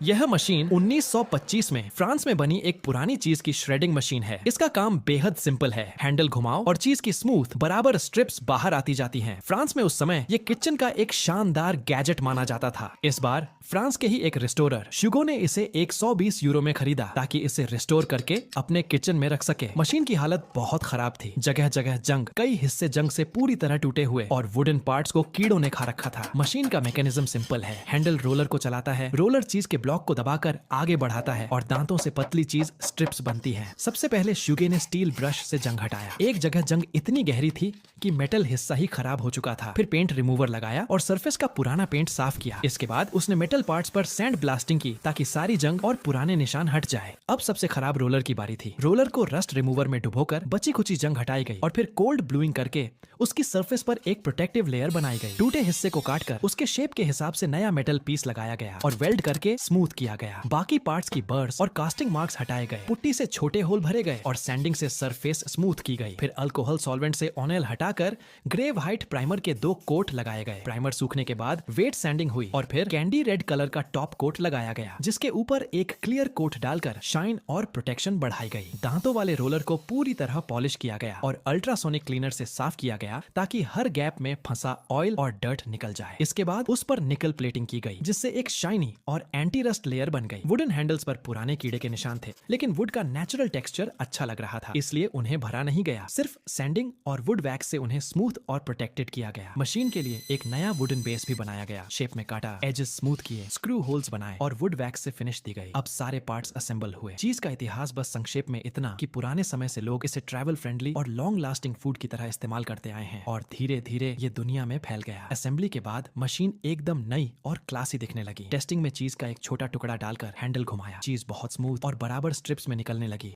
यह मशीन 1925 में फ्रांस में बनी एक पुरानी चीज की श्रेडिंग मशीन है। इसका काम बेहद सिंपल है। हैंडल घुमाओ और चीज की स्मूथ बराबर स्ट्रिप्स बाहर आती जाती हैं। फ्रांस में उस समय ये किचन का एक शानदार गैजेट माना जाता था। इस बार फ्रांस के ही एक रिस्टोरर शुगो ने इसे 120 यूरो में खरीदा ताकि इसे रिस्टोर करके अपने किचन में रख सके। मशीन की हालत बहुत खराब थी, जगह जगह जंग, कई हिस्से जंग से पूरी तरह टूटे हुए और वुडन पार्ट्स को कीड़ों ने खा रखा था। मशीन का मैकेनिज्म सिंपल है। हैंडल रोलर को चलाता है, रोलर चीज के ब्लॉक को दबाकर आगे बढ़ाता है और दांतों से पतली चीज स्ट्रिप्स बनती है। सबसे पहले शुगे ने स्टील ब्रश से जंग हटाया। एक जगह जंग इतनी गहरी थी कि मेटल हिस्सा ही खराब हो चुका था। फिर पेंट रिमूवर लगाया और सरफेस का पुराना पेंट साफ किया। इसके बाद उसने मेटल पार्ट्स पर सैंड ब्लास्टिंग की ताकि सारी जंग और पुराने निशान हट जाए। अब सबसे खराब रोलर की बारी थी। रोलर को रस्ट रिमूवर में डुबोकर बची खुची जंग हटाई गई और फिर कोल्ड ब्लूइंग करके उसकी सरफेस पर एक प्रोटेक्टिव लेयर बनाई गई। टूटे हिस्से को काटकर उसके शेप के हिसाब से नया मेटल पीस लगाया गया और वेल्ड करके स्मूथ किया गया। बाकी पार्ट्स की बर्स और कास्टिंग मार्क्स हटाए गए, पुट्टी से छोटे होल भरे गए और सैंडिंग से सरफेस स्मूथ की गई। फिर अल्कोहल सॉल्वेंट से ऑनेल हटाकर ग्रे व्हाइट प्राइमर के 2 कोट लगाए गए। प्राइमर सूखने के बाद वेट सैंडिंग हुई और फिर कैंडी रेड कलर का टॉप कोट लगाया गया, जिसके ऊपर एक क्लियर कोट डालकर शाइन और प्रोटेक्शन बढ़ाई गई। दांतों वाले रोलर को पूरी तरह पॉलिश किया गया और अल्ट्रासोनिक क्लीनर से साफ किया गया ताकि हर गैप में फंसा ऑयल और डर्ट निकल जाए। इसके बाद उस पर निकल प्लेटिंग की गई, जिससे एक शाइनी और एंटी रस्ट लेयर बन गई। वुडन हैंडल्स पर पुराने कीड़े के निशान थे, लेकिन वुड का नेचुरल टेक्सचर अच्छा लग रहा था, इसलिए उन्हें भरा नहीं गया। सिर्फ सैंडिंग और वुड वैक्स से उन्हें स्मूथ और प्रोटेक्टेड किया गया। मशीन के लिए एक नया वुडन बेस भी बनाया गया, शेप में काटा, एजेस स्मूथ किए, स्क्रू होल्स बनाए और वुड वैक्स से फिनिश दी गई। अब सारे पार्ट्स असेंबल हुए। चीज का इतिहास बस संक्षेप में इतना कि पुराने समय से लोग इसे ट्रैवल फ्रेंडली और लॉन्ग लास्टिंग फूड की तरह इस्तेमाल करते आए हैं और धीरे धीरे ये दुनिया में फैल गया। असेंबली के बाद मशीन एकदम नई और क्लासी दिखने लगी। टेस्टिंग में चीज का एक छोटा टुकड़ा डालकर हैंडल घुमाया, चीज बहुत स्मूथ और बराबर स्ट्रिप्स में निकलने लगी।